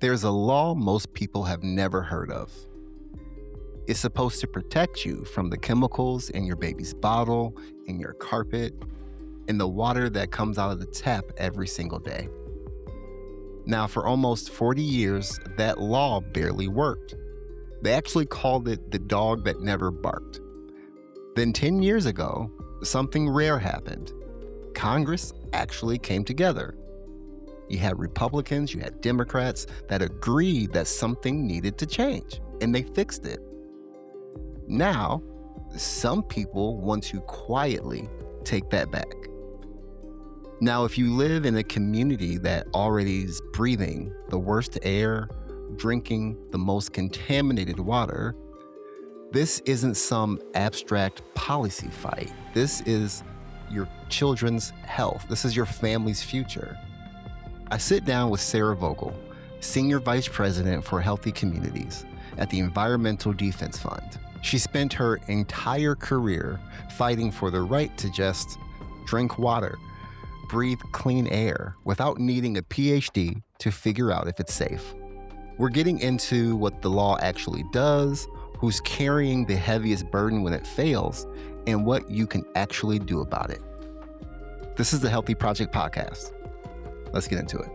There's a law most people have never heard of. It's supposed to protect you from the chemicals in your baby's bottle, in your carpet, in the water that comes out of the tap every single day. Now, for almost 40 years, that law barely worked. They actually called it the dog that never barked. Then 10 years ago, something rare happened. Congress actually came together. You had Republicans, you had Democrats that agreed that something needed to change, and they fixed it. Now, some people want to quietly take that back. Now, if you live in a community that already is breathing the worst air, drinking the most contaminated water, this isn't some abstract policy fight. This is your children's health. This is your family's future. I sit down with Sarah Vogel, Senior Vice President for Healthy Communities at the Environmental Defense Fund. She spent her entire career fighting for the right to just drink water, breathe clean air without needing a PhD to figure out if it's safe. We're getting into what the law actually does, who's carrying the heaviest burden when it fails, and what you can actually do about it. This is the Healthy Project Podcast. Let's get into it.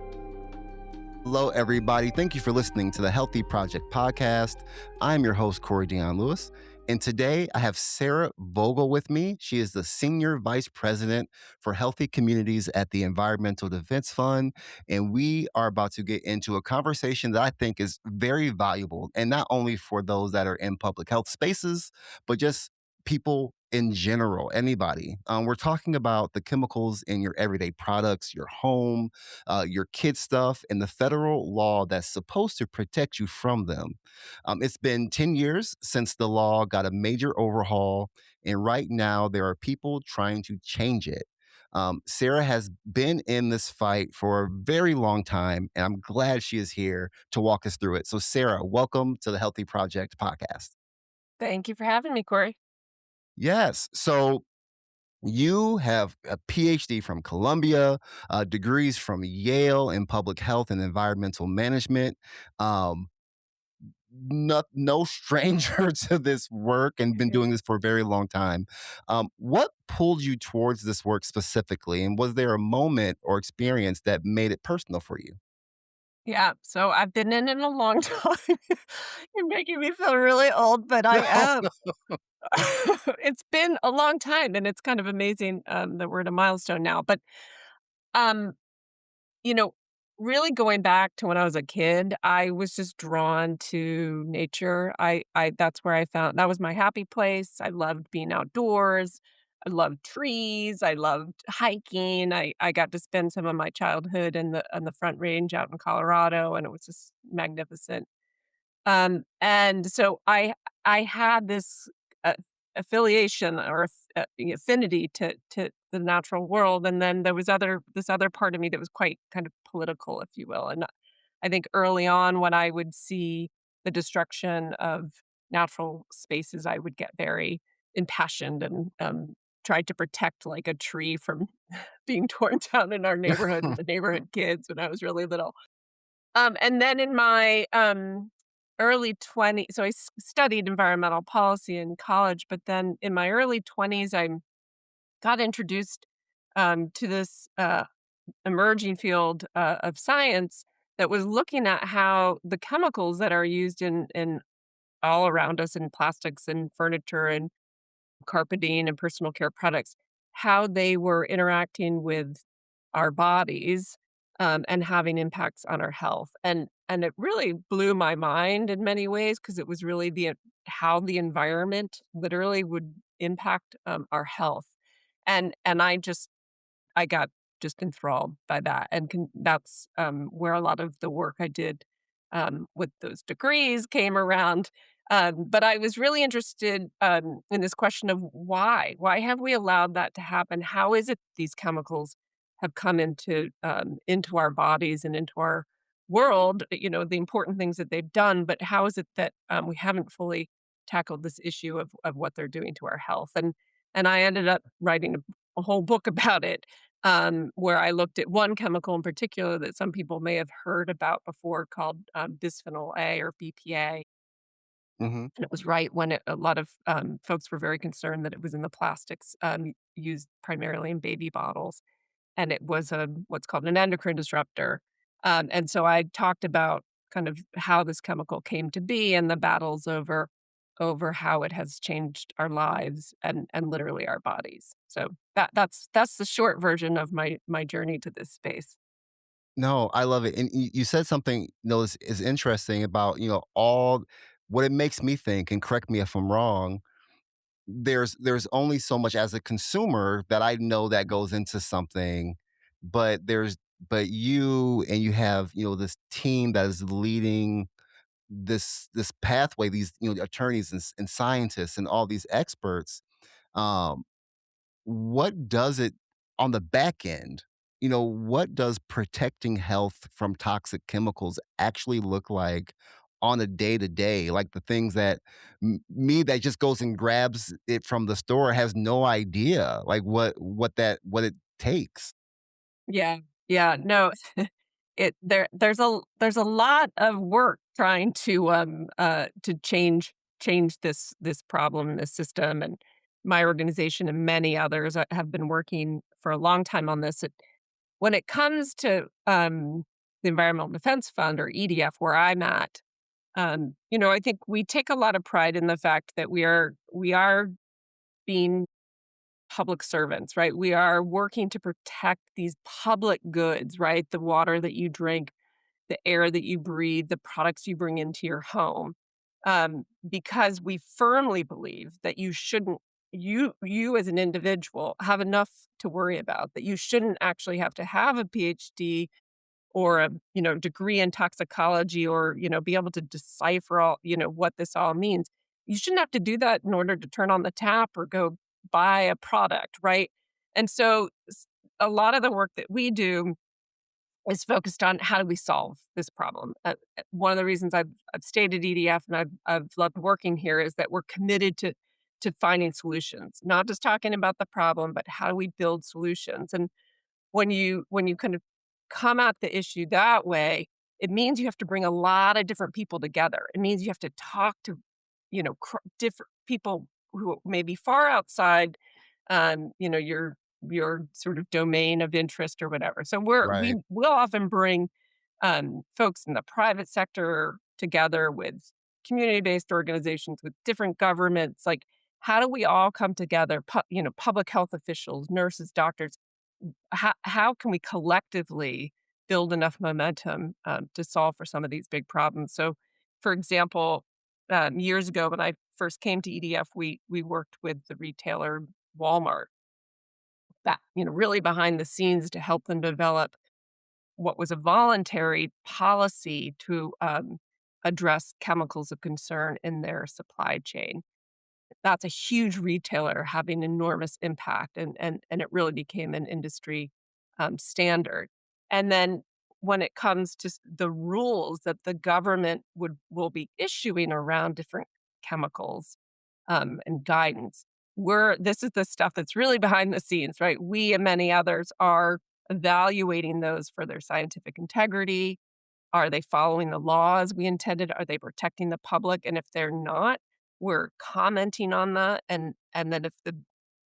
Hello, everybody. Thank you for listening to the Healthy Project Podcast. I'm your host, Corey Dion Lewis. And today I have Sarah Vogel with me. She is the Senior Vice President for Healthy Communities at the Environmental Defense Fund. And we are about to get into a conversation that I think is very valuable, and not only for those that are in public health spaces, but just people in general, anybody. We're talking about the chemicals in your everyday products, your home, your kid stuff, and the federal law that's supposed to protect you from them. It's been 10 years since the law got a major overhaul, and right now there are people trying to change it. Sarah has been in this fight for a very long time, and I'm glad she is here to walk us through it. So, Sarah, welcome to the Healthy Project Podcast. Thank you for having me, Corey. Yes. So you have a PhD from Columbia, degrees from Yale in public health and environmental management. Um, no stranger to this work, and been doing this for a very long time. What pulled you towards this work specifically? And was there a moment or experience that made it personal for you? Yeah, so I've been in it a long time. You're making me feel really old, but I am. It's been a long time, and it's kind of amazing that we're at a milestone now. But um, you know, really going back to when I was a kid, I was just drawn to nature. I That's where I found that was my happy place. I loved being outdoors. I loved trees. I loved hiking. I got to spend some of my childhood in the Front Range out in Colorado, and it was just magnificent. And so I had this affiliation or affinity to the natural world, and then there was this other part of me that was quite kind of political, if you will. And I think early on, when I would see the destruction of natural spaces, I would get very impassioned and tried to protect like a tree from being torn down in our neighborhood with the neighborhood kids when I was really little. And then in my early 20s, so studied environmental policy in college, but then in my early 20s, I got introduced to this emerging field of science that was looking at how the chemicals that are used in all around us in plastics and furniture and carpeting and personal care products, how they were interacting with our bodies, and having impacts on our health. And it really blew my mind in many ways because it was really the how the environment literally would impact, our health. And I got just enthralled by that, and that's, where a lot of the work I did, with those degrees came around. But I was really interested, in this question of why? Why have we allowed that to happen? How is it these chemicals have come into our bodies and into our world? The important things that they've done, but how is it that we haven't fully tackled this issue of what they're doing to our health? And I ended up writing a whole book about it. where I looked at one chemical in particular that some people may have heard about before called bisphenol A or BPA. Hmm. And it was right when a lot of folks were very concerned that it was in the plastics used primarily in baby bottles. And it was what's called an endocrine disruptor. And so I talked about kind of how this chemical came to be and the battles over how it has changed our lives and literally our bodies. So that's the short version of my journey to this space. No, I love it. And you said something, is interesting about, all what it makes me think, and correct me if I'm wrong. There's only so much as a consumer that I know that goes into something, but you have, this team that is leading this pathway, these, attorneys and scientists and all these experts. Um, what does it on the back end? What does protecting health from toxic chemicals actually look like on a day to day? Like the things that me that just goes and grabs it from the store has no idea, like what it takes. Yeah. Yeah, no, there's a lot of work trying to change this problem, this system, and my organization and many others have been working for a long time on this. When it comes to, the Environmental Defense Fund or EDF where I'm at, I think we take a lot of pride in the fact that we are being public servants, right? We are working to protect these public goods, right? The water that you drink, the air that you breathe, the products you bring into your home, because we firmly believe that you as an individual have enough to worry about, that you shouldn't actually have to have a PhD or a degree in toxicology or be able to decipher all what this all means. You shouldn't have to do that in order to turn on the tap or go buy a product, right? And so a lot of the work that we do is focused on how do we solve this problem. One of the reasons I've stayed at EDF and I've loved working here is that we're committed to finding solutions, not just talking about the problem, but how do we build solutions. And when you kind of come at the issue that way, it means you have to bring a lot of different people together. It means you have to talk to, different people who may be far outside, your sort of domain of interest or whatever. So we Right. will often bring folks in the private sector together with community-based organizations, with different governments. Like, how do we all come together? Public health officials, nurses, doctors, how can we collectively build enough momentum to solve for some of these big problems? So, for example, years ago when I first came to EDF, we worked with the retailer Walmart, that really behind the scenes to help them develop what was a voluntary policy to address chemicals of concern in their supply chain. That's a huge retailer having enormous impact, and it really became an industry, standard. And then when it comes to the rules that the government will be issuing around different chemicals, and guidance, this is the stuff that's really behind the scenes, right? We and many others are evaluating those for their scientific integrity. Are they following the laws we intended? Are they protecting the public? And if they're not, we're commenting on that. And then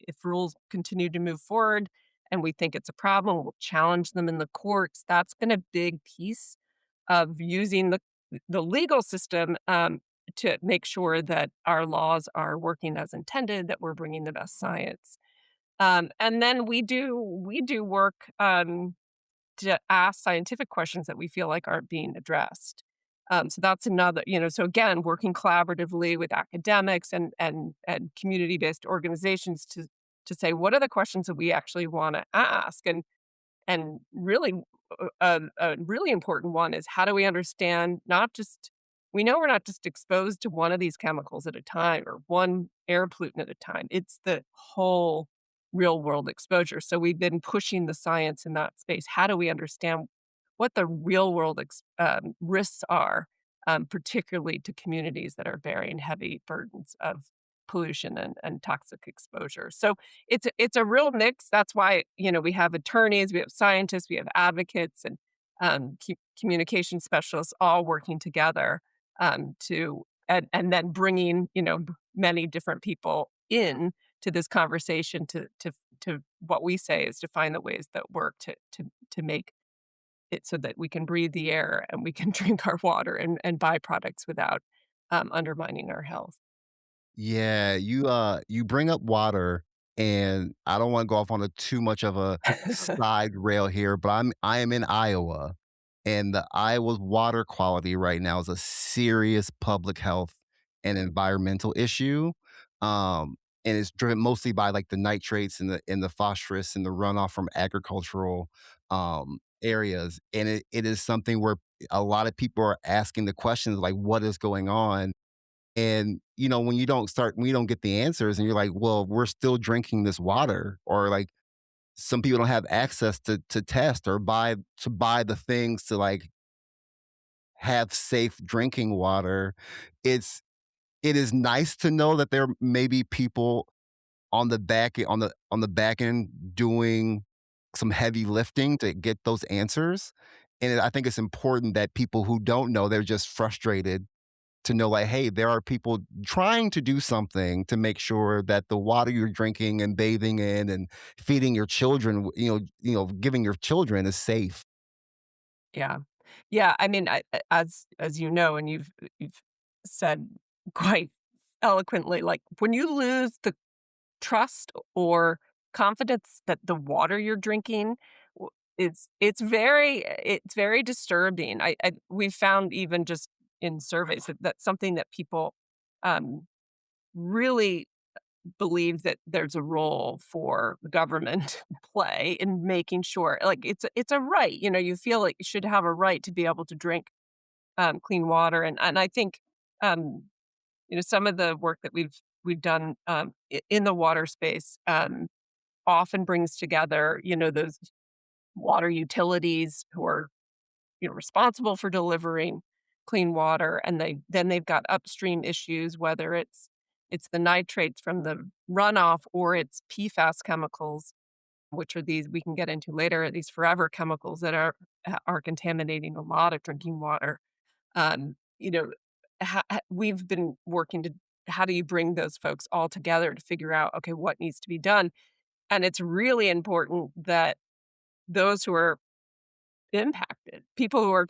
if rules continue to move forward and we think it's a problem, we'll challenge them in the courts. That's been a big piece of using the legal system to make sure that our laws are working as intended, that we're bringing the best science. And then we do work. To ask scientific questions that we feel like aren't being addressed. So that's another, so again, working collaboratively with academics and community-based organizations to say, what are the questions that we actually want to ask? And really, a really important one is how do we understand not just we know we're not just exposed to one of these chemicals at a time or one air pollutant at a time. It's the whole real world exposure. So we've been pushing the science in that space. How do we understand what the real world risks are, particularly to communities that are bearing heavy burdens of pollution and toxic exposure. So it's a real mix. That's why, we have attorneys, we have scientists, we have advocates, and communication specialists all working together to and then bringing many different people in to this conversation to what we say is to find the ways that work to make it so that we can breathe the air and we can drink our water and byproducts without undermining our health. Yeah, you bring up water, and I don't wanna go off on a too much of a side rail here, but I am in Iowa, and the Iowa's water quality right now is a serious public health and environmental issue, and it's driven mostly by, like, the nitrates and the phosphorus and the runoff from agricultural, areas, and it is something where a lot of people are asking the questions like, "What is going on?" And, when you don't get the answers and you're like, well, we're still drinking this water, or like some people don't have access to test or buy the things to like have safe drinking water. It's it is nice to know that there may be people on the back end doing some heavy lifting to get those answers. And I think it's important that people who don't know, they're just frustrated to know like, hey, there are people trying to do something to make sure that the water you're drinking and bathing in and feeding your children, giving your children is safe. Yeah. Yeah, I mean, as you know, and you've said quite eloquently, like, when you lose the trust or confidence that the water you're drinking w it's very disturbing. We've found even just in surveys that that's something that people, um, really believe that there's a role for the government to play in making sure like, it's a right, you feel like you should have a right to be able to drink, clean water, and I think, um, some of the work that we've done, in the water space, often brings together, those water utilities who are, responsible for delivering clean water, and they've got upstream issues, whether it's the nitrates from the runoff or it's PFAS chemicals, which are these we can get into later, these forever chemicals that are contaminating a lot of drinking water. Um, you know, we've been working to how do you bring those folks all together to figure out, okay, what needs to be done? And it's really important that those who are impacted, people who are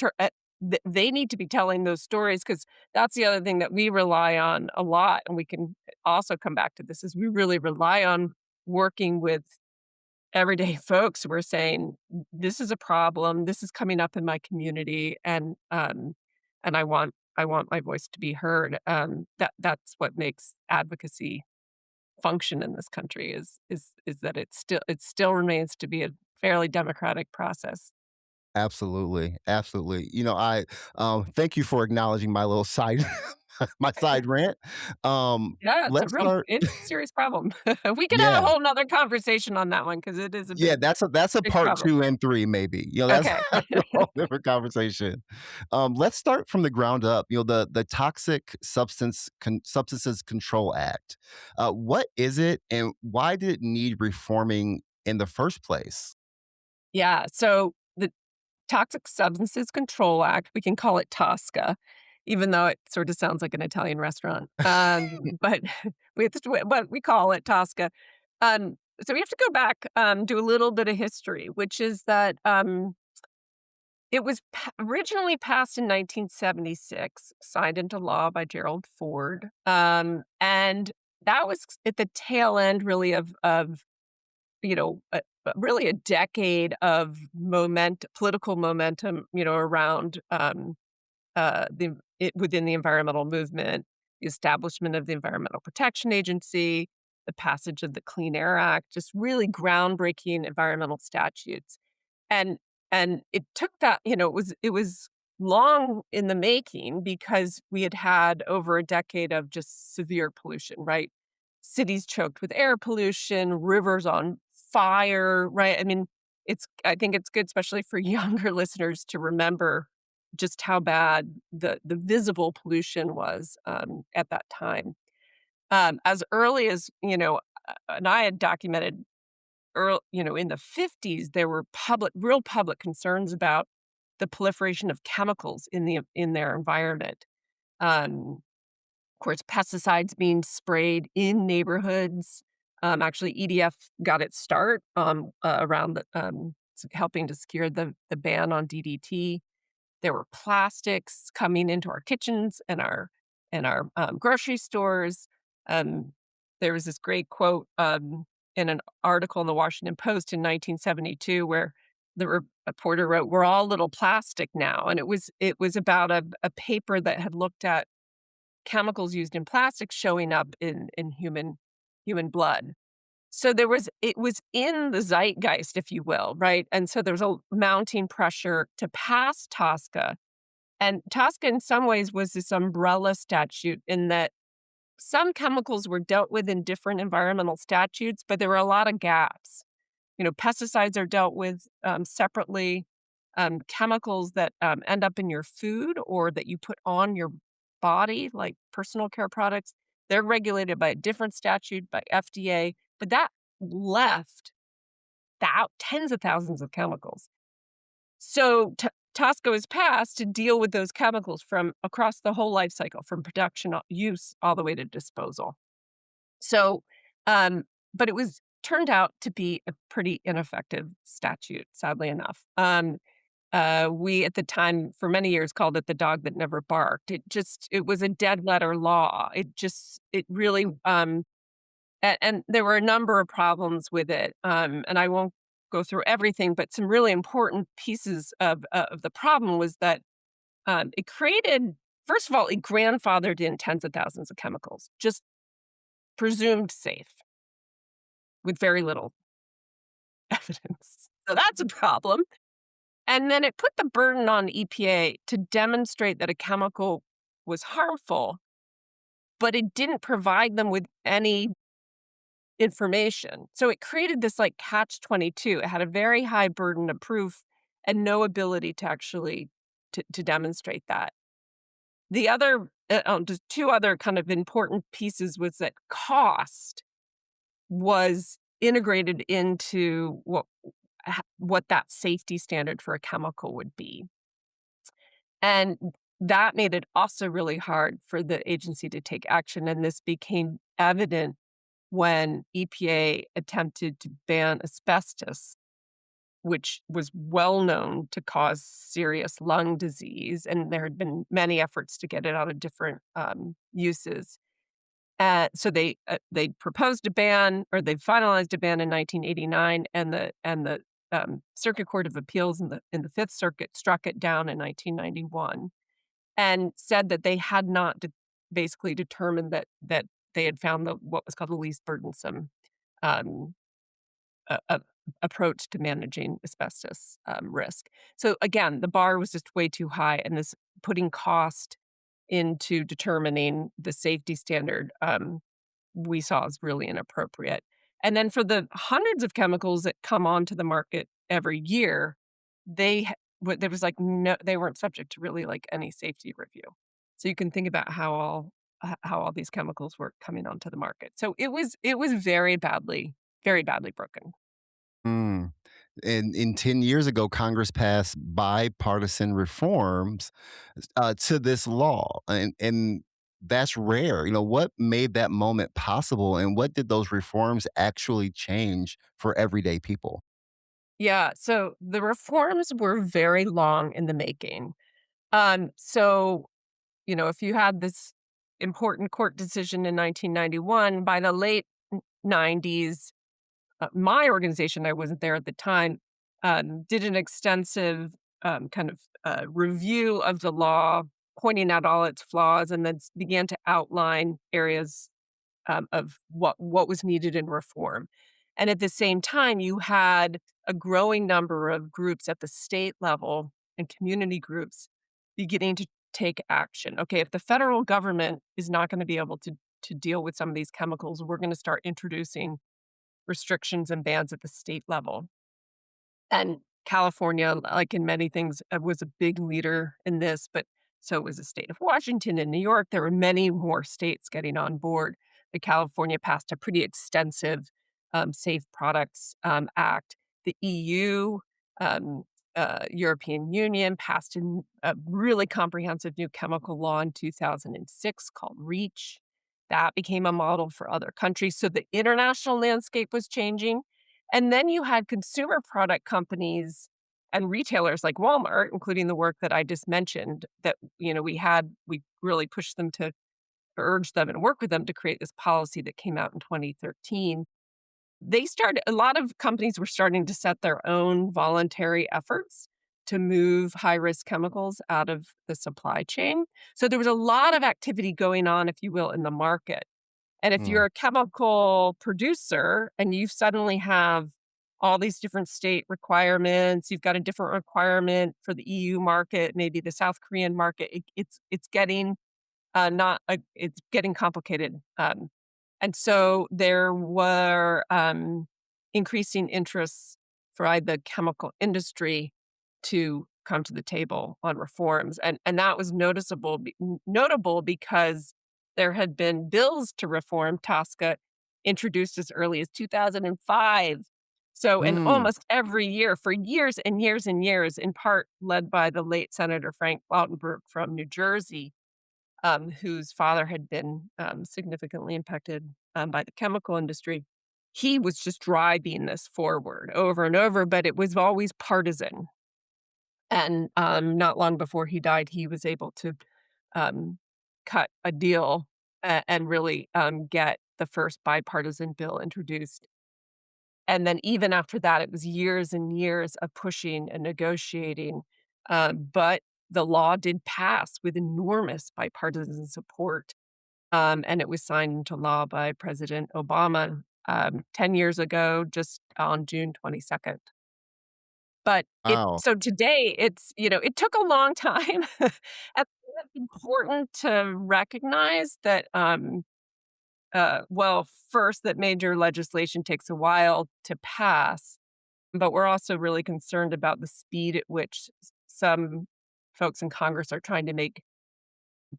they need to be telling those stories because that's the other thing that we rely on a lot, and we can also come back to this, is we really rely on working with everyday folks who are saying, "This is a problem, this is coming up in my community, and I want my voice to be heard." That's what makes advocacy function in this country is that it still remains to be a fairly democratic process. Absolutely, absolutely. I thank you for acknowledging my little side my side rant. Yeah, Let's start. it's a serious problem. We could have a Yeah. whole 'nother conversation on that one because it is a Yeah, that's a big part problem. 2 and 3 maybe. That's Okay. that's a whole different conversation. Let's start from the ground up. The Toxic Substances Control Act. What is it, and why did it need reforming in the first place? Yeah, so the Toxic Substances Control Act, we can call it TSCA, even though it sort of sounds like an Italian restaurant, but but we call it TSCA. So we have to go back, do a little bit of history, which is that, it was originally passed in 1976, signed into law by Gerald Ford, and that was at the tail end really of really a decade of political momentum, around within the environmental movement, the establishment of the Environmental Protection Agency, the passage of the Clean Air Act, just really groundbreaking environmental statutes. And it took that, it was long in the making because we had had over a decade of just severe pollution, right? Cities choked with air pollution, rivers on fire, right? I mean, I think it's good, especially for younger listeners, to remember just how bad the visible pollution was, at that time. as early as, and I had documented in the 50s, there were real public concerns about the proliferation of chemicals in their environment. Of course, pesticides being sprayed in neighborhoods. Actually, EDF got its start around helping to secure the ban on DDT. There were plastics coming into our kitchens and our grocery stores. Um, there was this great quote in an article in the Washington Post in 1972 where the reporter wrote, "We're all little plastic now," and it was about a paper that had looked at chemicals used in plastics showing up in human blood. So it was in the zeitgeist, if you will, right? And so there was a mounting pressure to pass TSCA, and TSCA in some ways was this umbrella statute in that some chemicals were dealt with in different environmental statutes, but there were a lot of gaps. Pesticides are dealt with separately. Chemicals that end up in your food or that you put on your body, like personal care products, they're regulated by a different statute, by FDA. But that left tens of thousands of chemicals. So TSCA was passed to deal with those chemicals from across the whole life cycle, from production, use, all the way to disposal. So, um, but it was turned out to be a pretty ineffective statute, sadly enough. We at the time, for many years, called it the dog that never barked. It was a dead letter law. It really, and there were a number of problems with it. And I won't go through everything, but some really important pieces of the problem was that it created, first of all, it grandfathered in tens of thousands of chemicals, just presumed safe with very little evidence. So that's a problem. And then it put the burden on EPA to demonstrate that a chemical was harmful, but it didn't provide them with any information. So it created this like catch-22. It had a very high burden of proof and no ability to actually to demonstrate that. Just two other kind of important pieces was that cost was integrated into what that safety standard for a chemical would be. And that made it also really hard for the agency to take action, and this became evident when EPA attempted to ban asbestos, which was well known to cause serious lung disease, and there had been many efforts to get it out of different, uses. So they proposed a ban, or they finalized a ban in 1989, and the Circuit Court of Appeals in the Fifth Circuit struck it down in 1991 and said that they had not basically determined that they had found what was called the least burdensome um, approach to managing asbestos risk. So again, the bar was just way too high, and this putting cost into determining the safety standard, we saw as really inappropriate. And then for the hundreds of chemicals that come onto the market every year, there was like no, they weren't subject to really like any safety review. So you can think about how all these chemicals were coming onto the market. So it was very badly broken. Mm. And 10 years ago, Congress passed bipartisan reforms to this law. And that's rare. What made that moment possible and what did those reforms actually change for everyday people? Yeah, so the reforms were very long in the making. So, if you had this important court decision in 1991, by the late 90s, my organization, I wasn't there at the time, did an extensive kind of review of the law, pointing out all its flaws, and then began to outline areas of what was needed in reform. And at the same time, you had a growing number of groups at the state level and community groups beginning to take action. Okay, if the federal government is not going to be able to deal with some of these chemicals, we're going to start introducing restrictions and bans at the state level. And California, like in many things, was a big leader in this, but so was the state of Washington and New York. There were many more states getting on board. California passed a pretty extensive Safe Products Act. The EU, um, European Union, passed a really comprehensive new chemical law in 2006 called REACH. That became a model for other countries. So the international landscape was changing. And then you had consumer product companies and retailers like Walmart, including the work that I just mentioned, that, we really pushed them to urge them and work with them to create this policy that came out in 2013. A lot of companies were starting to set their own voluntary efforts to move high risk chemicals out of the supply chain. So there was a lot of activity going on, if you will, in the market. And if Mm. you're a chemical producer and you suddenly have all these different state requirements, you've got a different requirement for the EU market, maybe the South Korean market, it's getting not it's getting complicated. And so there were increasing interests for the chemical industry to come to the table on reforms, and that was notable because there had been bills to reform TSCA introduced as early as 2005. So, and Mm. almost every year for years and years and years, in part led by the late Senator Frank Lautenberg from New Jersey, whose father had been significantly impacted by the chemical industry. He was just driving this forward over and over, but it was always partisan. And not long before he died, he was able to um, cut a deal and really get the first bipartisan bill introduced. And then even after that, it was years and years of pushing and negotiating. But the law did pass with enormous bipartisan support, and it was signed into law by President Obama 10 years ago, just on June 22nd. But Wow. so today, it took a long time. And it's important to recognize that, well, first, that major legislation takes a while to pass, but we're also really concerned about the speed at which some folks in Congress are trying to make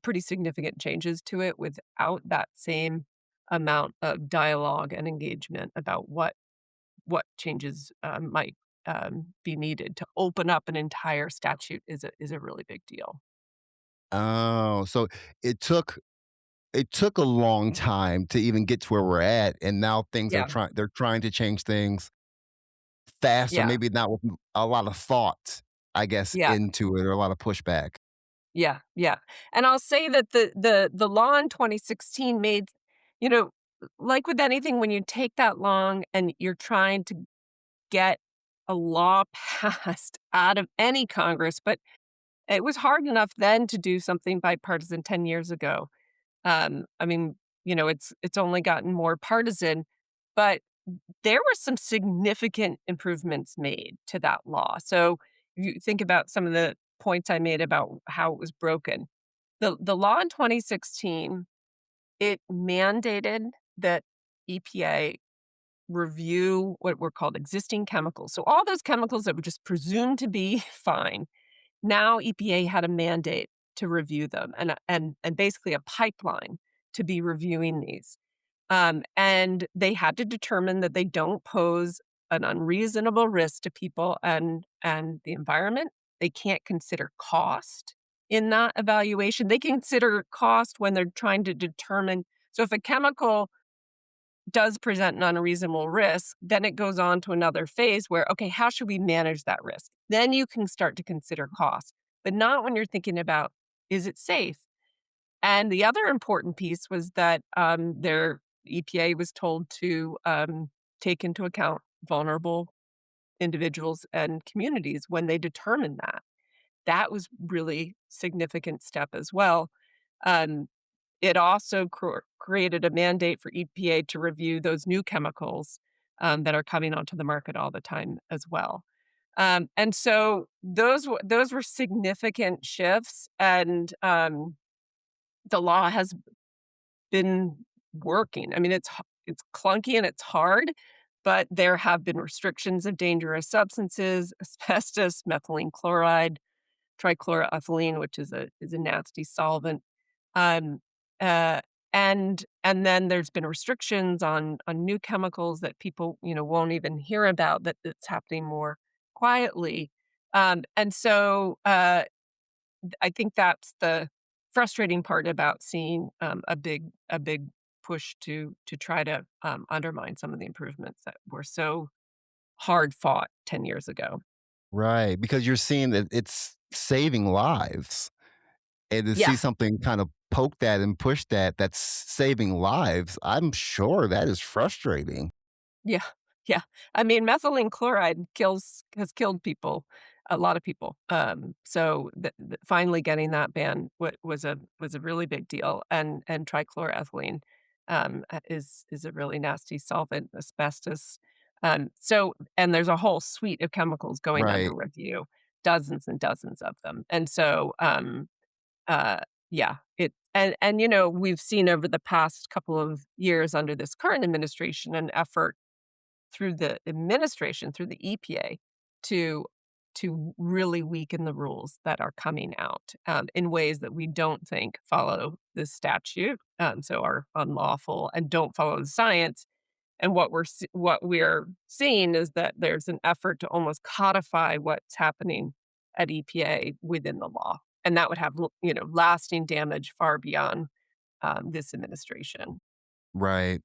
pretty significant changes to it without that same amount of dialogue and engagement about what changes might be needed to open up an entire statute is a really big deal. Oh, so it took it took a long time to even get to where we're at, and now Yeah, they're trying to change things fast or yeah, maybe not with a lot of thought, I guess, yeah, into it or a lot of pushback. yeah, yeah. And I'll say that the law in 2016 made, you know, like with anything, when you take that long and you're trying to get a law passed out of any Congress, but it was hard enough then to do something bipartisan 10 years ago. I mean, it's only gotten more partisan, but there were some significant improvements made to that law. So if you think about some of the points I made about how it was broken. The law in 2016, it mandated that EPA review what were called existing chemicals. So all those chemicals that were just presumed to be fine, now EPA had a mandate to review them and basically a pipeline to be reviewing these. And they had to determine that they don't pose an unreasonable risk to people and the environment. They can't consider cost in that evaluation. They consider cost when they're trying to determine. So if a chemical does present an unreasonable risk, then it goes on to another phase where, okay, how should we manage that risk? Then you can start to consider cost, but not when you're thinking about, is it safe? And the other important piece was that their EPA was told to take into account vulnerable individuals and communities when they determine that. That was really significant step as well. Um, it also created a mandate for EPA to review those new chemicals that are coming onto the market all the time as well. And so those were significant shifts, and the law has been working. I mean, it's clunky and it's hard, but there have been restrictions of dangerous substances, asbestos, methylene chloride, trichloroethylene, which is a nasty solvent. Um, uh, And then there's been restrictions on new chemicals that people, won't even hear about, that it's happening more quietly. And so, I think that's the frustrating part about seeing, a big push to try to, undermine some of the improvements that were so hard fought 10 years ago. Right, because you're seeing that it's saving lives, and to Yeah. see something kind of poke that and push that that's saving lives, I'm sure that is frustrating. Yeah, yeah. I mean, methylene chloride has killed people, a lot of people. So finally getting that ban was a really big deal, and trichloroethylene is a really nasty solvent, asbestos. And there's a whole suite of chemicals going Right, under review, dozens and dozens of them. And so, uh, yeah, we've seen over the past couple of years under this current administration an effort through the administration, through the EPA, to really weaken the rules that are coming out, in ways that we don't think follow the statute, so are unlawful and don't follow the science. And what we're seeing is that there's an effort to almost codify what's happening at EPA within the law, and that would have lasting damage far beyond, this administration. right,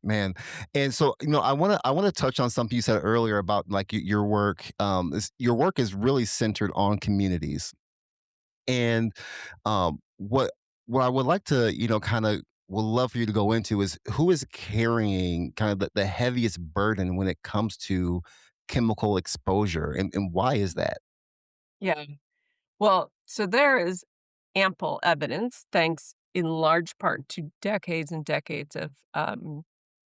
man, and so, I wanna touch on something you said earlier about, like, your work, your work is really centered on communities, and, what I would like to, kinda would love for you to go into is who is carrying kind of the heaviest burden when it comes to chemical exposure, and why is that? Yeah. Well, so there is ample evidence, thanks in large part to decades and decades of,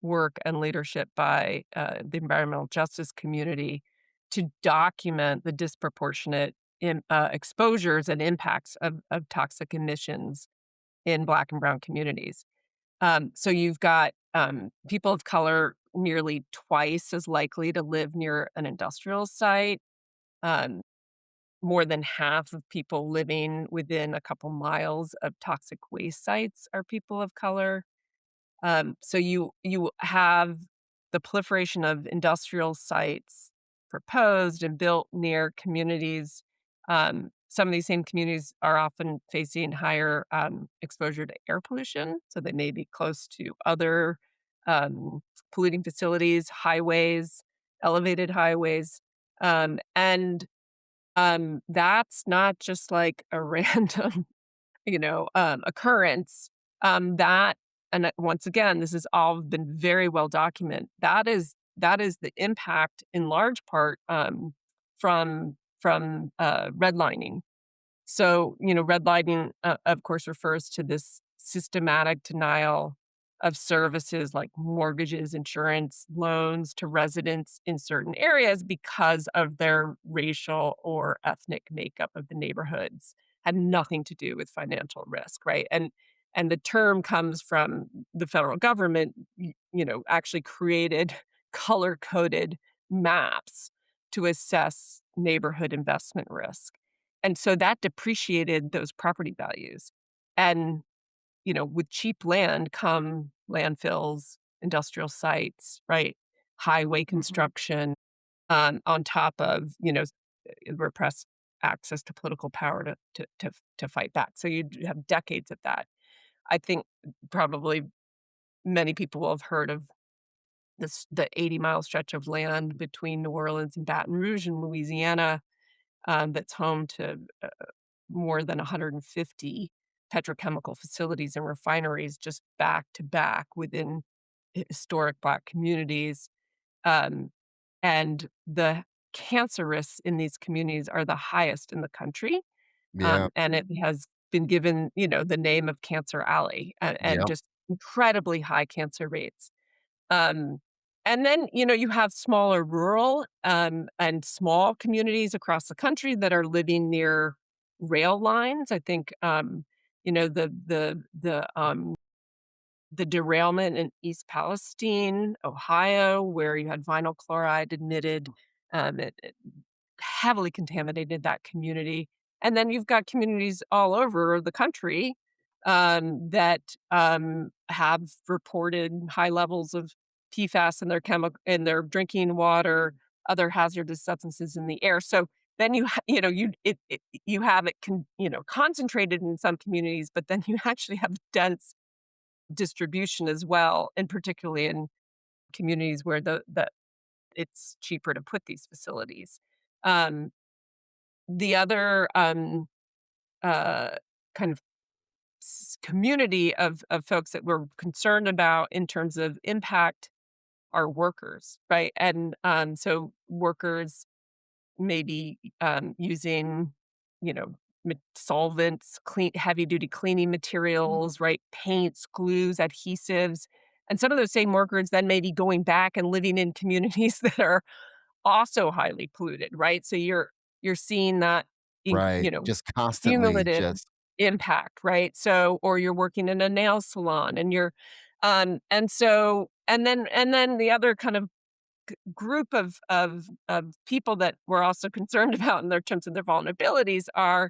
work and leadership by, the environmental justice community, to document the disproportionate exposures and impacts of toxic emissions in Black and brown communities. So you've got, people of color nearly twice as likely to live near an industrial site. Um, More than half of people living within a couple miles of toxic waste sites are people of color. So you have the proliferation of industrial sites proposed and built near communities. Some of these same communities are often facing higher, exposure to air pollution, so they may be close to other, um, polluting facilities, highways, elevated highways, and that's not just like a random, occurrence. That once again, this has all been very well documented. That is the impact in large part, from redlining. So, redlining, of course, refers to this systematic denial of services like mortgages, insurance, loans to residents in certain areas because of their racial or ethnic makeup of the neighborhoods. Had nothing to do with financial risk, right? And the term comes from the federal government, actually created color-coded maps to assess neighborhood investment risk. And so that depreciated those property values. And, with cheap land come landfills, industrial sites, right? Highway construction, on top of, repressed access to political power to fight back. So you have decades of that. I think probably many people will have heard of the 80-mile stretch of land between New Orleans and Baton Rouge in Louisiana, that's home to, more than 150 petrochemical facilities and refineries just back to back within historic Black communities. Um, and the cancer risks in these communities are the highest in the country. Yeah, And it has been given, the name of Cancer Alley, and yep, just incredibly high cancer rates. Um, and then, you have smaller rural, and small communities across the country that are living near rail lines. I think, the derailment in East Palestine, Ohio, where you had vinyl chloride admitted, it heavily contaminated that community. And then you've got communities all over the country, that have reported high levels of PFAS in their chemical in their drinking water, other hazardous substances in the air. So then you know you have it concentrated in some communities, but then you actually have dense distribution as well, and particularly in communities where the it's cheaper to put these facilities. Um, the other uh, kind of community of folks that we're concerned about in terms of impact are workers, right? And so workers maybe using, you know, solvents, heavy duty cleaning materials, right? Paints, glues, adhesives. And some of those same workers then maybe going back and living in communities that are also highly polluted, right? So you're seeing that Right. Just constantly cumulative just impact, right? So or you're working in a nail salon and you're and then the other kind of group of people that we're also concerned about in their terms of their vulnerabilities are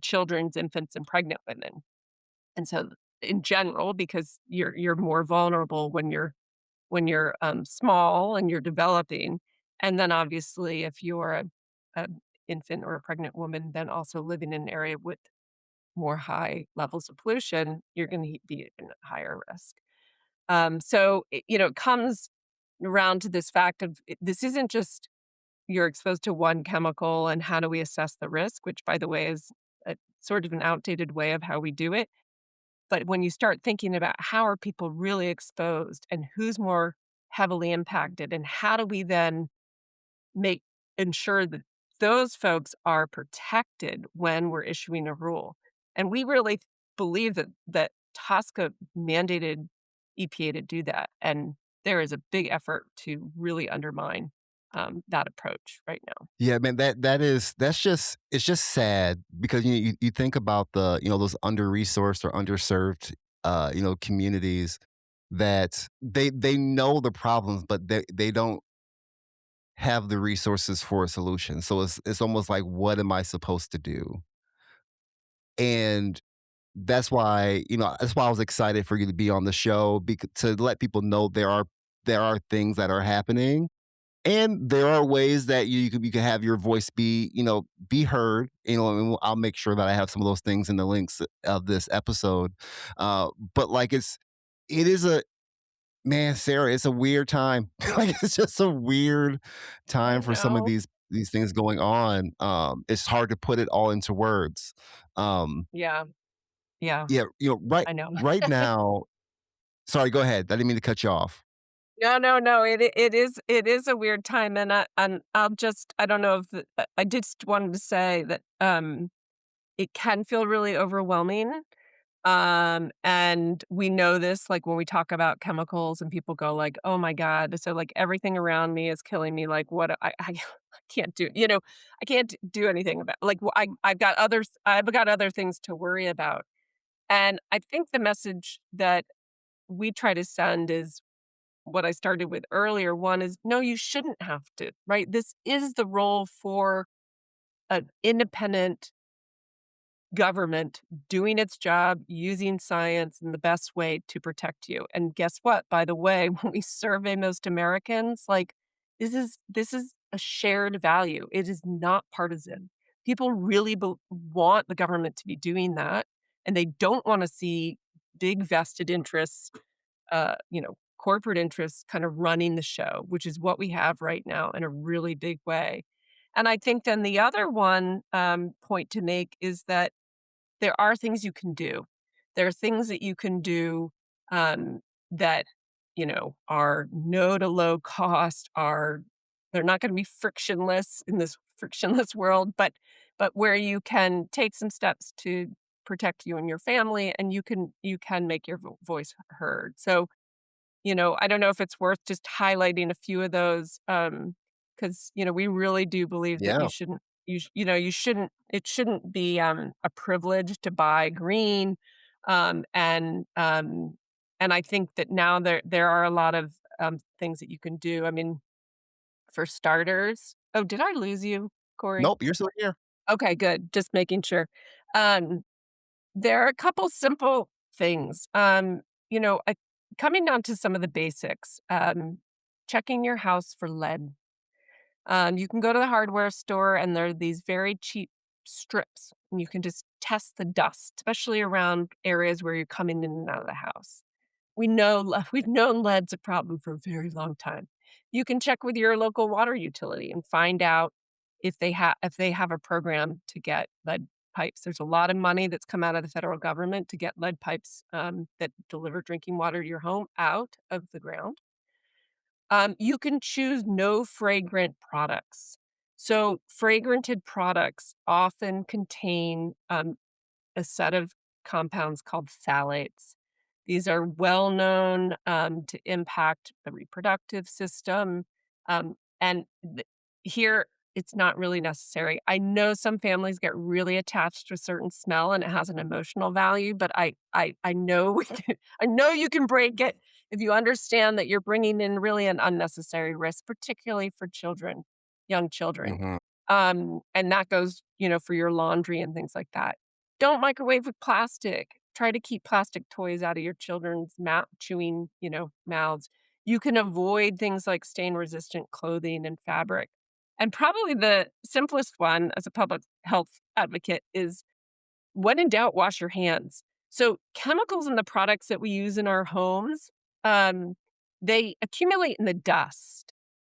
children's, infants, and pregnant women. And so in general, because you're more vulnerable when you're small and you're developing. And then obviously if you're a infant or a pregnant woman, then also living in an area with more high levels of pollution, you're going to be in a higher risk. So it comes around to this fact of this isn't just you're exposed to one chemical and how do we assess the risk, which by the way is a sort of an outdated way of how we do it. But when you start thinking about how are people really exposed and who's more heavily impacted, and how do we then make ensure that those folks are protected when we're issuing a rule. And we really believe that TSCA mandated EPA to do that, and there is a big effort to really undermine, that approach right now. yeah, man, that's just it's just sad because you think about the, those under-resourced or underserved communities that they know the problems, but they don't have the resources for a solution. So it's almost like, what am I supposed to do? And that's why I was excited for you to be on the show, to let people know there are things that are happening, and there are ways that you can have your voice be heard. And I'll make sure that I have some of those things in the links of this episode. But like it is a man, Sarah, it's a weird time. Like it's just a weird I time for some of know. these things going on. It's hard to put it all into words. Um, Yeah, yeah, yeah, I know. right now. Sorry, go ahead. I didn't mean to cut you off. No, no, no, it is a weird time, and I'll just I don't know if I just wanted to say that, it can feel really overwhelming. And we know this, like, when we talk about chemicals and people go like, "Oh my god." So, like, everything around me is killing me, like, what I can't do I can't do anything about like, I've got other things to worry about. And I think the message that we try to send is what I started with earlier. One is, no, you shouldn't have to, right? This is the role for an independent government doing its job, using science in the best way to protect you. And guess what? By the way, when we survey most Americans, like this is a shared value. It is not partisan. People really want the government to be doing that, and they don't want to see big vested interests, corporate interests kind of running the show, which is what we have right now in a really big way. And I think then the other one point to make is that there are things you can do. There are things that you can do, that, are no to low cost, they're not gonna be frictionless in this frictionless world, but where you can take some steps to protect you and your family, and you can make your voice heard. So, I don't know if it's worth just highlighting a few of those, because we really do believe that Yeah. you shouldn't it shouldn't be, a privilege to buy green, um, and, um, and I think that now there are a lot of, things that you can do. I mean, for starters oh, did I lose you, Corey? Nope, you're still here. Okay, good, just making sure. Um There are a couple simple things. Coming down to some of the basics, checking your house for lead. You can go to the hardware store and there are these very cheap strips, and you can just test the dust, especially around areas where you're coming in and out of the house. We've known lead's a problem for a very long time. You can check with your local water utility and find out if they have a program to get lead pipes. There's a lot of money that's come out of the federal government to get lead pipes, that deliver drinking water to your home out of the ground. You can choose no fragrant products. So, fragranted products often contain, a set of compounds called phthalates. These are well known to impact the reproductive system. Here, it's not really necessary. I know some families get really attached to a certain smell and it has an emotional value, but I know I know you can break it if you understand that you're bringing in really an unnecessary risk, particularly for children, young children. Mhm. And that goes, for your laundry and things like that. Don't microwave with plastic. Try to keep plastic toys out of your children's chewing, mouths. You can avoid things like stain-resistant clothing and fabric. And probably the simplest one as a public health advocate is when in doubt, wash your hands. So chemicals in the products that we use in our homes, um, they accumulate in the dust.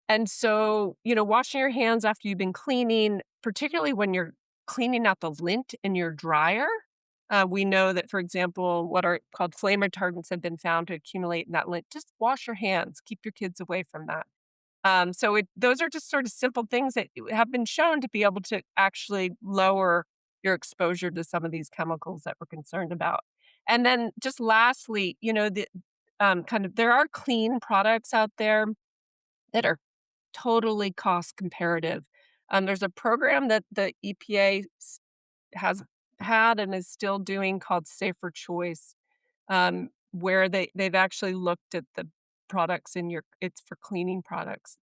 And so, washing your hands after you've been cleaning, particularly when you're cleaning out the lint in your dryer, we know that, for example, what are called flame retardants have been found to accumulate in that lint. Just wash your hands. Keep your kids away from that. Those are just sort of simple things that have been shown to be able to actually lower your exposure to some of these chemicals that we're concerned about. And then just lastly, there are clean products out there that are totally cost comparative. There's a program that the EPA has had and is still doing called Safer Choice, where they've actually looked at the products in your it's for cleaning products.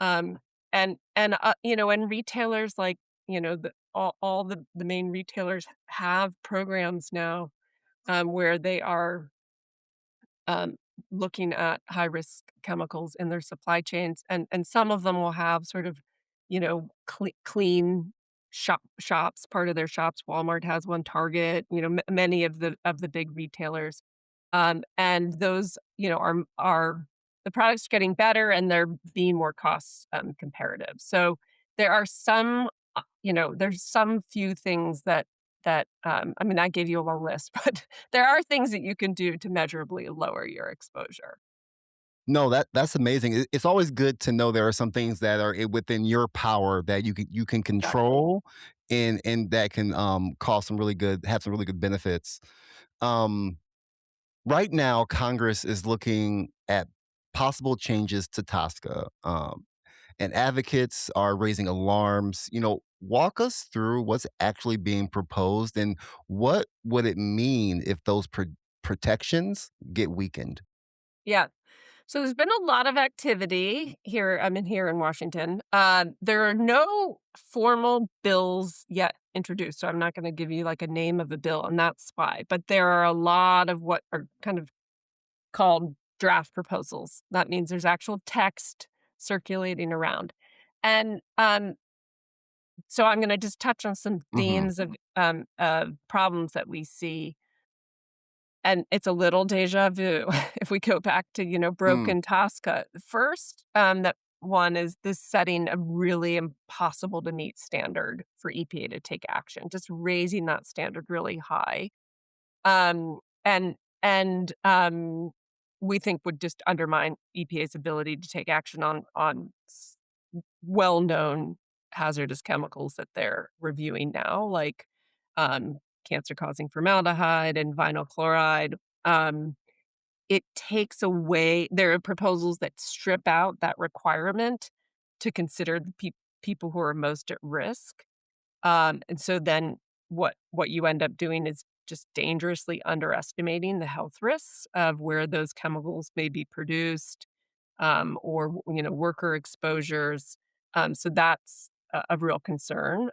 Um, and retailers like, all the main retailers have programs now, where they are um, looking at high risk chemicals in their supply chains, and some of them will have sort of, clean shops, part of their shops. Walmart has one, Target, many of the big retailers, and those, are the products getting better and they're being more cost comparative. So there are there's some few things I mean, I gave you a long list, but there are things that you can do to measurably lower your exposure. No, that's amazing. It's always good to know there are some things that are within your power that you can Exactly. control, and that can cause some really good have some really good benefits. Um, right now, Congress is looking at possible changes to TSCA, and advocates are raising alarms. Walk us through what's actually being proposed and what would it mean if those protections get weakened. Yeah. So there's been a lot of activity here. Here in Washington. There are no formal bills yet introduced, so I'm not going to give you like a name of a bill, and that's why. But there are a lot of what are kind of called draft proposals. That means there's actual text circulating around, and so I'm going to just touch on some Mhm. themes of problems that we see. And it's a little déjà vu if we go back to, Mm. broken Tosca. The first, that one is this setting a really impossible to meet standard for EPA to take action, just raising that standard really high. And we think would just undermine EPA's ability to take action on well-known hazardous chemicals that they're reviewing now, like, um, cancer-causing formaldehyde and vinyl chloride. Um, it takes away there are proposals that strip out that requirement to consider the people who are most at risk. And so then what you end up doing is just dangerously underestimating the health risks of where those chemicals may be produced, or worker exposures. So that's a real concern.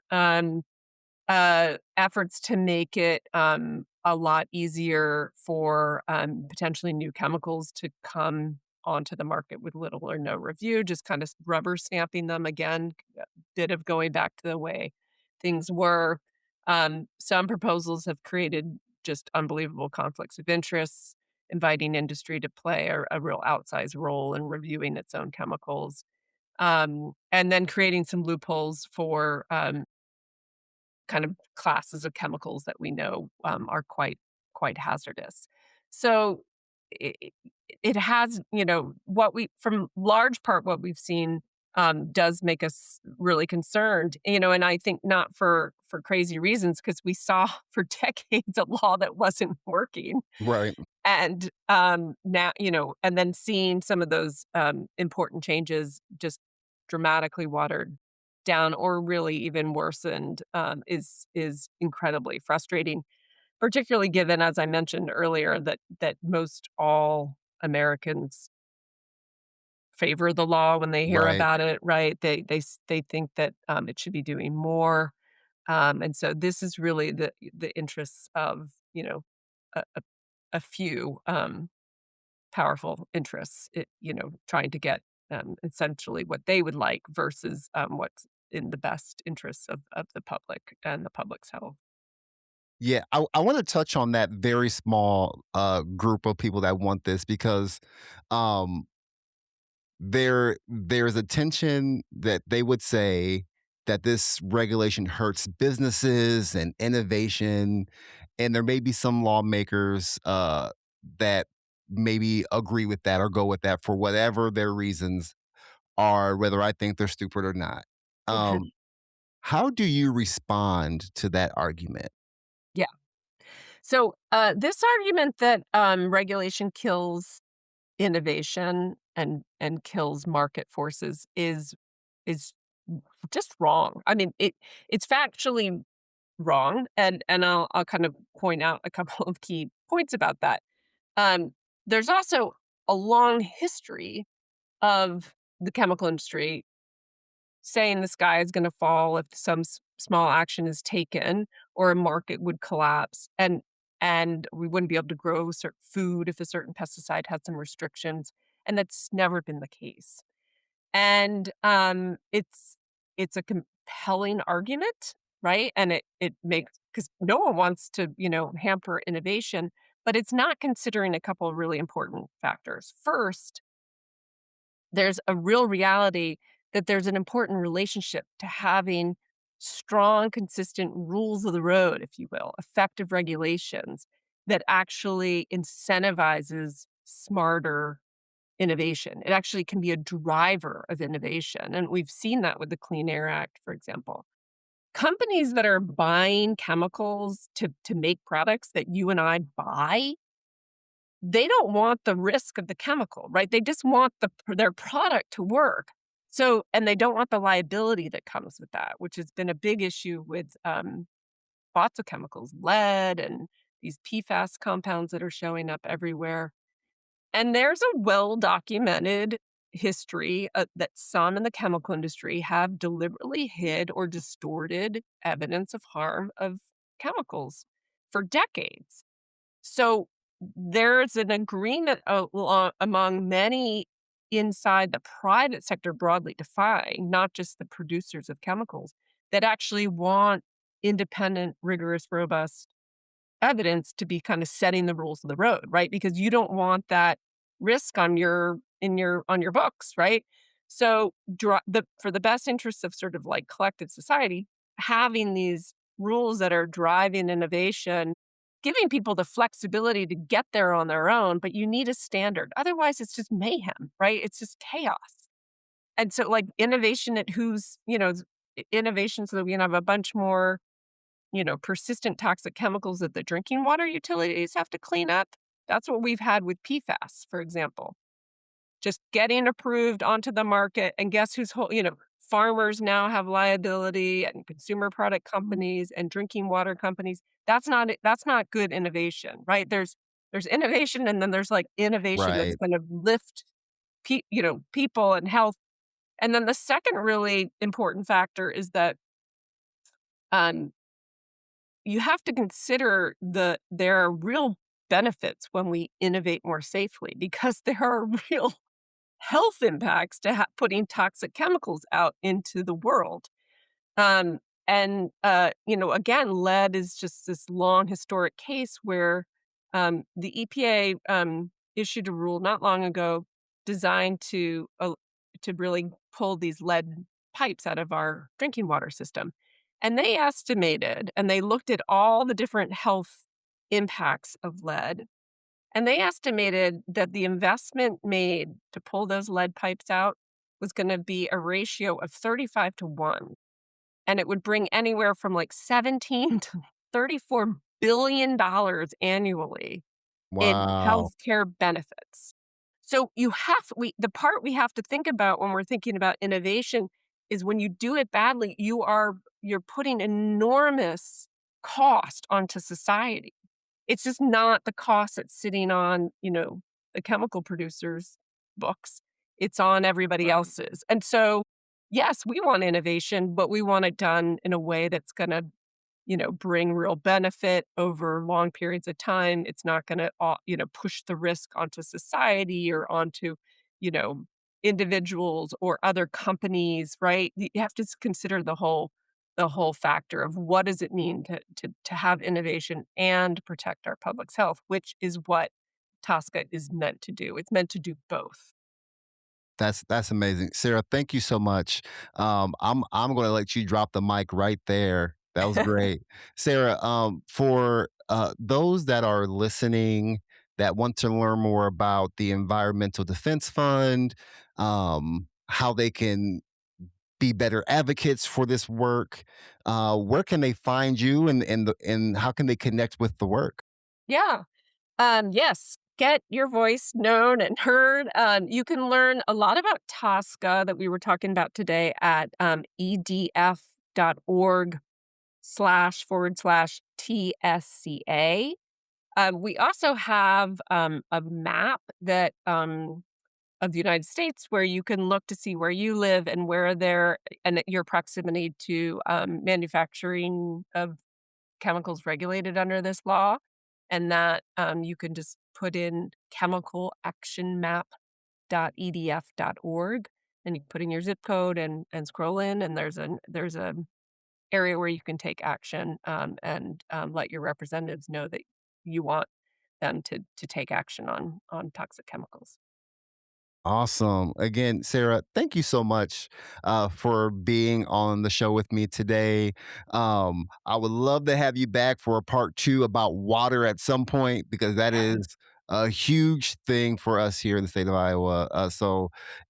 efforts to make it, a lot easier for, potentially new chemicals to come onto the market with little or no review, just kind of rubber stamping them again, a bit of going back to the way things were. Some proposals have created just unbelievable conflicts of interests, inviting industry to play a real outsized role in reviewing its own chemicals, and then creating some loopholes for, kind of classes of chemicals that we know, are quite hazardous. So it it has, what we from large part what we've seen, does make us really concerned, and I think not for crazy reasons, because we saw for decades a law that wasn't working. Right. And, now and then seeing some of those, important changes just dramatically watered down or really even worsened, is incredibly frustrating, particularly given, as I mentioned earlier, that most all Americans favor the law when they hear Right. about it, right? They think that, it should be doing more, and so this is really the interests of, a a a few, powerful interests, trying to get, essentially what they would like versus, what's in the best interests of the public and the public's health. Yeah, I want to touch on that very small group of people that want this because um, there's a tension that they would say that this regulation hurts businesses and innovation, and there may be some lawmakers that maybe agree with that or go with that for whatever their reasons are, whether I think they're stupid or not. Um, how do you respond to that argument? Yeah. So, this argument that, regulation kills innovation and kills market forces is just wrong. I mean, it's factually wrong, and I'll kind of point out a couple of key points about that. Um, there's also a long history of the chemical industry saying the sky is gonna fall if some small action is taken or a market would collapse, and we wouldn't be able to grow certain food if a certain pesticide had some restrictions, and that's never been the case. And, it's a compelling argument, right? And it makes because no one wants to, hamper innovation, but it's not considering a couple of really important factors. First, there's a real reality that there's an important relationship to having strong, consistent rules of the road, if you will, effective regulations that actually incentivizes smarter innovation. It actually can be a driver of innovation, and we've seen that with the Clean Air Act, for example. Companies that are buying chemicals to make products that you and I buy, they don't want the risk of the chemical, right? They just want their product to work. So and they don't want the liability that comes with that, which has been a big issue with, lots of chemicals, lead and these PFAS compounds that are showing up everywhere. And there's a well-documented history, that some in the chemical industry have deliberately hid or distorted evidence of harm of chemicals for decades. So there's an agreement among many inside the private sector, broadly defined, not just the producers of chemicals, that actually want independent, rigorous, robust evidence to be kind of setting the rules of the road, right? Because you don't want that risk on your books, right? So for the best interests of sort of like collective society, having these rules that are driving innovation, giving people the flexibility to get there on their own, but you need a standard. Otherwise, it's just mayhem, right? It's just chaos. And so like innovation at innovation so that we can have a bunch more persistent toxic chemicals that the drinking water utilities have to clean up. That's what we've had with PFAS, for example. Just getting approved onto the market, and guess farmers now have liability and consumer product companies and drinking water companies. That's not good innovation, right? There's innovation and then there's like innovation that's Right. going to lift people and health. And then the second really important factor is that um you have to consider there are real benefits when we innovate more safely because there are real health impacts to putting toxic chemicals out into the world. Um, again, lead is just this long historic case where the EPA issued a rule not long ago designed to really pull these lead pipes out of our drinking water system. And they estimated and they looked at all the different health impacts of lead. And they estimated that the investment made to pull those lead pipes out was going to be a ratio of 35 to 1, and it would bring anywhere from like 17 to $34 billion annually in Wow. healthcare benefits. So the part we have to think about when we're thinking about innovation is when you do it badly, you're putting enormous cost onto society. It's just not the cost that's sitting on, the chemical producers' books. It's on everybody else's. And so, yes, we want innovation, but we want it done in a way that's gonna, bring real benefit over long periods of time. It's not gonna, push the risk onto society or onto, you know, individuals or other companies, right? You have to consider the whole factor of what does it mean to have innovation and protect our public's health, which is what TSCA is meant to do. It's meant to do both. That's amazing. Sarah, thank you so much. I'm gonna let you drop the mic right there. That was great. Sarah, for those that are listening that want to learn more about the Environmental Defense Fund, how they can be better advocates for this work, where can they find you and how can they connect with the work? Yeah. Yes, get your voice known and heard. You can learn a lot about TSCA that we were talking about today at edf.org//TSCA. We also have a map of the United States where you can look to see where you live and your proximity to manufacturing of chemicals regulated under this law, and that, you can just put in chemicalactionmap.edf.org, and you put in your zip code and scroll in, and there's a area where you can take action, and let your representatives know that you want them to take action on toxic chemicals. Awesome. Again, Sarah, thank you so much for being on the show with me today. I would love to have you back for a part two about water at some point because that Yeah. is a huge thing for us here in the state of Iowa.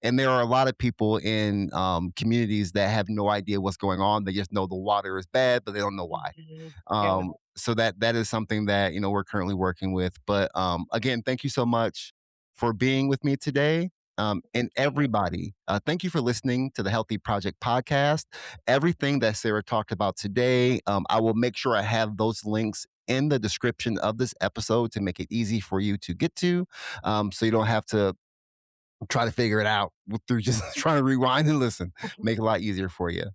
And there are a lot of people in communities that have no idea what's going on. They just know the water is bad, but they don't know why. Mhm. Yeah. So that is something that we're currently working with. But again, thank you so much for being with me today. And everybody, thank you for listening to the Healthy Project podcast. Everything that Sarah talked about today, I will make sure I have those links in the description of this episode to make it easy for you to get to, so you don't have to try to figure it out through just trying to rewind and listen. Make it a lot easier for you.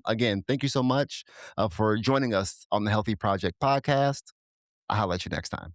Again, thank you so much for joining us on the Healthy Project podcast. I'll let you next time.